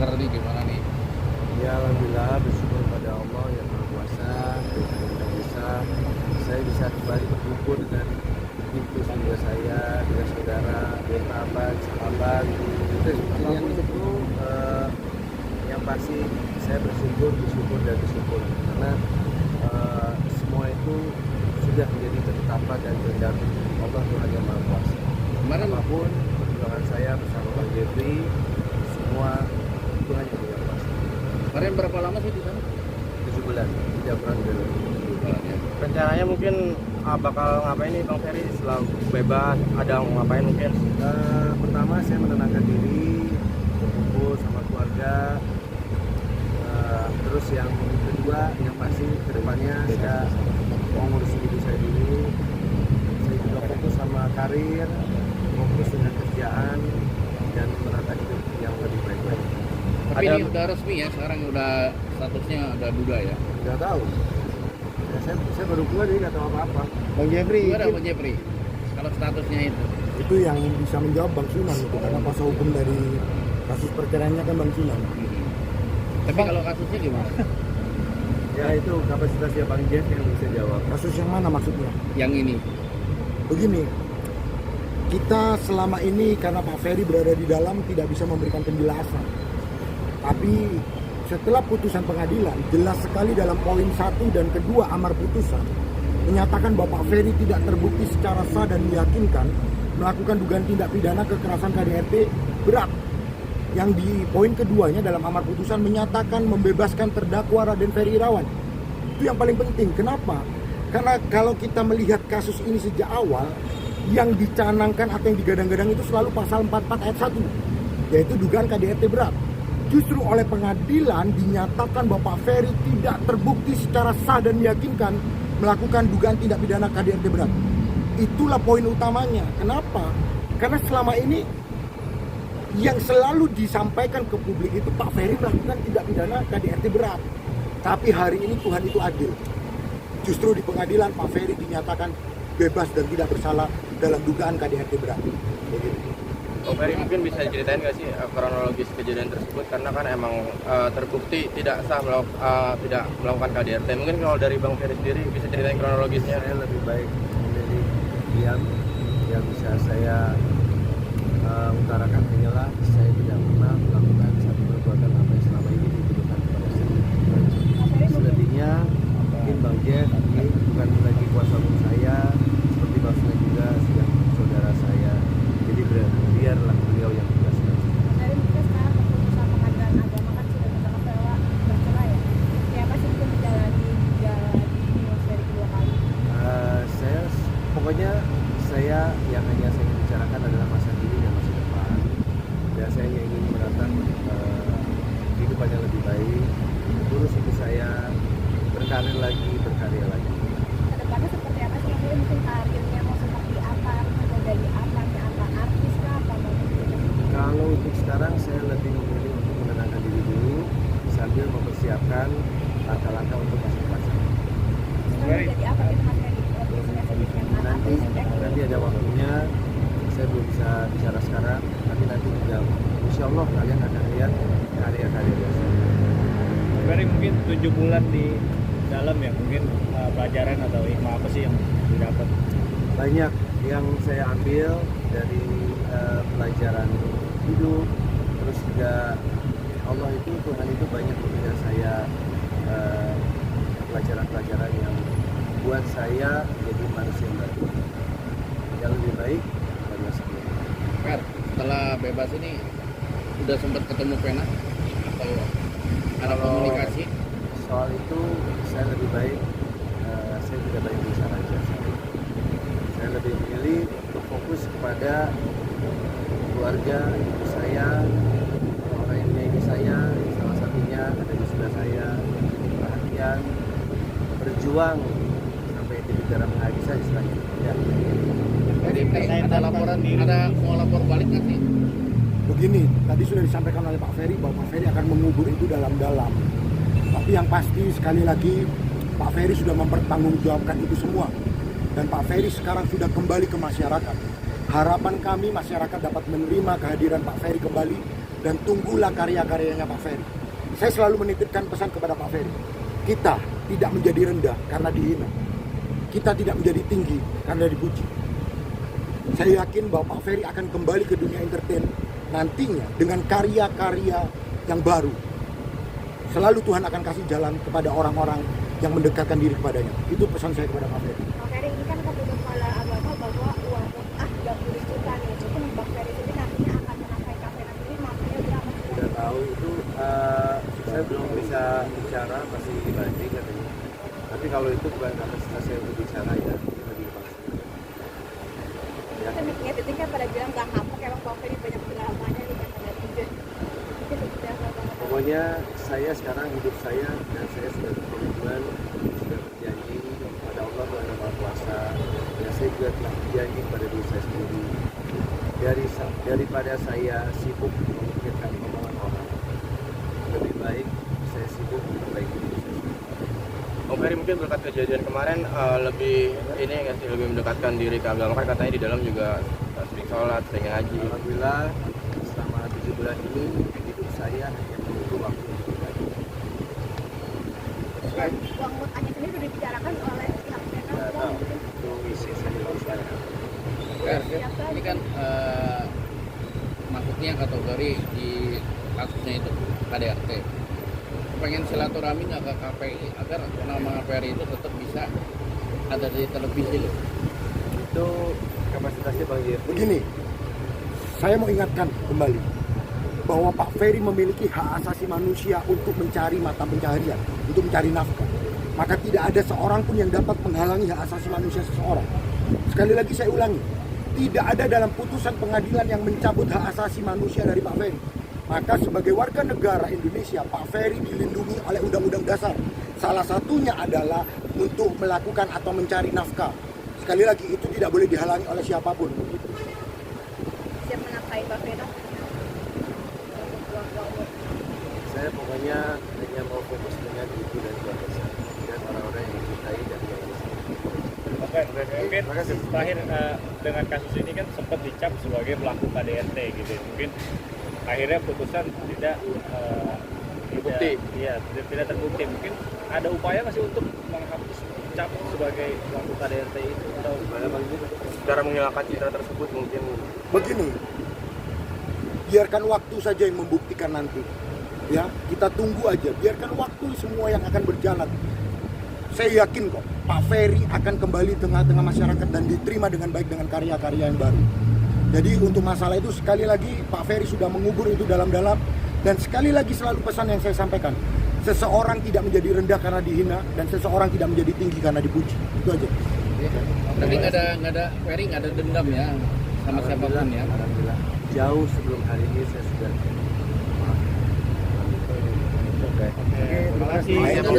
dengar nih gimana nih? Ya alhamdulillah, bersyukur pada Allah yang Maha Kuasa yang bisa saya bisa kembali berkumpul dengan ibu saudara saya, dengan saudara, dengan sahabat. Apapun itu yang pasti saya bersyukur dan bersyukur karena semua itu sudah menjadi ketetapan dan kehendak Allah Tuhan yang Maha Kuasa. Kemarin Apapun perjuangan saya bersama Bang Jeffrey, semua Tuhan yang Maha Kuasa. kemarin berapa lama sih di sana? 7 bulan, tidak pernah dulu. 7 bulan ya. Rencananya mungkin bakal ngapain nih Bang Ferry setelah bebas, ada mau ngapain mungkin? Pertama saya menenangkan diri, berkumpul sama keluarga. Terus yang kedua, yang pasti kedepannya saya mau ngurus diri saya dulu. Saya juga fokus sama karir, fokus dengan kerjaan dan menata hidup yang lebih baik lagi. Tapi ini udah resmi ya, sekarang udah statusnya udah duda ya. Nggak tahu. Ya, saya baru keluar jadi nggak tahu apa-apa. Bang Jeffrey, Gimana Bang Jeffrey? Kalau statusnya itu yang bisa menjawab Bang Sunan itu karena kuasa hukum dari kasus perceraiannya kan Bang Sunan. Tapi kalau kasusnya gimana? Ya itu kapasitasnya Bang Jeff yang bisa jawab. Kasus yang mana maksudnya? Yang ini. Begini, kita selama ini karena Pak Ferry berada di dalam tidak bisa memberikan penjelasan. Tapi setelah putusan pengadilan, jelas sekali dalam poin 1 dan kedua amar putusan menyatakan bahwa Pak Ferry tidak terbukti secara sah dan meyakinkan melakukan dugaan tindak pidana kekerasan KDRT berat. Yang di poin keduanya dalam amar putusan menyatakan membebaskan terdakwa Raden Ferry Irawan. Itu yang paling penting. Kenapa? Karena kalau kita melihat kasus ini sejak awal, yang dicanangkan atau yang digadang-gadang itu selalu pasal 44 ayat 1, yaitu dugaan KDRT berat. Justru oleh pengadilan dinyatakan bahwa Pak Ferry tidak terbukti secara sah dan meyakinkan melakukan dugaan tindak pidana KDRT berat. Itulah poin utamanya. Kenapa? Karena selama ini yang selalu disampaikan ke publik itu Pak Ferry melakukan tindak pidana KDRT berat. Tapi hari ini Tuhan itu adil. Justru di pengadilan Pak Ferry dinyatakan bebas dan tidak bersalah dalam dugaan KDRT berat. Begitu. Bang Ferry mungkin bisa diceritain nggak sih kronologis kejadian tersebut, karena kan emang terbukti tidak sah tidak melakukan KDRT. Mungkin kalau dari Bang Ferry sendiri bisa ceritain kronologisnya. Saya lebih baik memilih diam. Yang bisa saya utarakan hanyalah saya tidak pernah melakukan satu perbuatan apa yang selama ini dituduhkan kepada saya. Selebihnya mungkin Bang Jeff ini bukan lagi kuasa hukum saya, seperti Bang Sunan juga sudah saudara saya. Jadi biarlah beliau yang menjelaskan. Dari mungkin sekarang keputusan pengadilan agama kan sudah menetapkan bahwa bercerai ya. Siapa sih mungkin menjalani divorce dari kedua kali? Saya pokoknya yang hanya saya ingin bicarakan adalah masa kini dan masa depan. Dan saya hanya ingin menatap kehidupan yang lebih baik, urus hidup saya, berkarir lagi, berkarya lagi. Kedepannya seperti apa sih? Mungkin karirnya mau seperti apa? Mau jadi apa? Apa artis kah? Apa mau Kalau untuk sekarang saya lebih memilih untuk menenangkan diri dulu sambil mempersiapkan langkah-langkah untuk masa depan saya. jadi apa gitu Mas Ferry? Biasanya sedikit Nanti ada waktunya, saya belum bisa bicara sekarang, tapi nanti juga insya Allah kalian akan lihat karya-karya biasa. Ferry mungkin 7 bulan di dalam ya, mungkin pelajaran atau hikmah apa sih yang didapat? Banyak yang saya ambil dari pelajaran hidup, terus juga Allah itu, Tuhan itu banyak memberikan saya pelajaran-pelajaran yang buat saya jadi manusia yang baru, yang lebih baik pada masa depan. Fer, setelah bebas ini udah sempat ketemu Pena atau ada komunikasi? Soal itu saya lebih baik, saya tidak baik bicara aja. Saya lebih memilih untuk fokus kepada keluarga, ibu saya, orang yang menyayangi saya, salah satunya ada di sebelah saya, perhatian, berjuang sampai titik darah menghabis saja selanjutnya. Jadi ada laporan, ada mau lapor balik nggak sih? Begini, tadi sudah disampaikan oleh Pak Ferry bahwa Pak Ferry akan mengubur itu dalam-dalam. Tapi yang pasti sekali lagi Pak Ferry sudah mempertanggungjawabkan itu semua. Dan Pak Ferry sekarang sudah kembali ke masyarakat. Harapan kami masyarakat dapat menerima kehadiran Pak Ferry kembali dan tunggulah karya-karyanya Pak Ferry. Saya selalu menitipkan pesan kepada Pak Ferry. Kita tidak menjadi rendah karena dihina. Kita tidak menjadi tinggi karena dipuji. Saya yakin bahwa Pak Ferry akan kembali ke dunia entertain nantinya dengan karya-karya yang baru. Selalu Tuhan akan kasih jalan kepada orang-orang yang mendekatkan diri kepadanya. Itu pesan saya kepada Pak Ferry. Pak Ferry, ini kan keputusan kepala agama bahwa uang mut'ah 30 juta nih. Itu Pak Ferry sendiri nantinya akan menafkahi kafe nanti mampunya berapa? Sudah tahu itu, saya belum bisa bicara, masih dibanding katanya. Tapi kalau itu bukan kapasitas saya untuk bicara ya, itu lebih pasti. Ya. Kan netizen kan pada bilang gak kapok, emang Pak Ferry banyak dramanya nih kata netizen. Itu seperti apa Bang? Pokoknya saya sekarang hidup saya dan saya sudah berkomitmen, sudah berjanji kepada Allah Tuhan Yang Maha Kuasa, dan saya juga telah berjanji pada diri saya sendiri. Daripada saya sibuk memikirkan omongan orang, lebih baik saya sibuk memperbaiki diri saya sendiri. Om Ferry, mungkin berkat kejadian kemarin lebih ini nggak sih, lebih mendekatkan diri ke agama, kan katanya di dalam juga sering sholat, sering ngaji. Alhamdulillah selama 7 bulan ini hidup saya hanya menunggu waktu untuk berakhir. Dan uang mut'ahnya sendiri sudah dibicarakan oleh pihak Tidak Menhan. tahu itu isi saya luruskan. Ini kan masuknya kategori di kasusnya itu KDRT. Pengen silaturahmi nggak ke KPI agar nama Ferry itu tetap bisa ada di televisi loh. Itu kapasitasnya Bang Jir. Begini, saya mau ingatkan kembali bahwa Pak Ferry memiliki hak asasi manusia untuk mencari mata pencaharian, untuk mencari nafkah. Maka tidak ada seorang pun yang dapat menghalangi hak asasi manusia seseorang. Sekali lagi saya ulangi, tidak ada dalam putusan pengadilan yang mencabut hak asasi manusia dari Pak Ferry. Maka sebagai warga negara Indonesia, Pak Ferry dilindungi oleh Undang-Undang Dasar. Salah satunya adalah untuk melakukan atau mencari nafkah. Sekali lagi, itu tidak boleh dihalangi oleh siapapun. Siap menafkahi Pak Ferry. Saya pokoknya hanya mau fokus dengan ibu dan keluarga saya dan orang-orang yang dicintai dan yang Oke, mungkin terakhir dengan kasus ini kan sempat dicap sebagai pelaku KDRT gitu. Mungkin akhirnya putusan tidak Terbukti. Iya, tidak terbukti. Mungkin ada upaya masih untuk menghapus cap sebagai pelaku KDRT itu atau gimana Bang Jir? Cara menghilangkan citra tersebut mungkin. Begini, biarkan waktu saja yang membuktikan nanti. Ya, kita tunggu aja. Biarkan waktu semua yang akan berjalan. Saya yakin kok Pak Ferry akan kembali tengah-tengah masyarakat dan diterima dengan baik dengan karya-karya yang baru. Jadi untuk masalah itu sekali lagi Pak Ferry sudah mengubur itu dalam-dalam, dan sekali lagi selalu pesan yang saya sampaikan, seseorang tidak menjadi rendah karena dihina dan seseorang tidak menjadi tinggi karena dipuji. Itu aja. Tapi nggak ada Ferry nggak ada dendam ya sama siapapun ya. Alhamdulillah. Jauh sebelum hari ini saya sudah maaf. Oke. terima kasih. Itu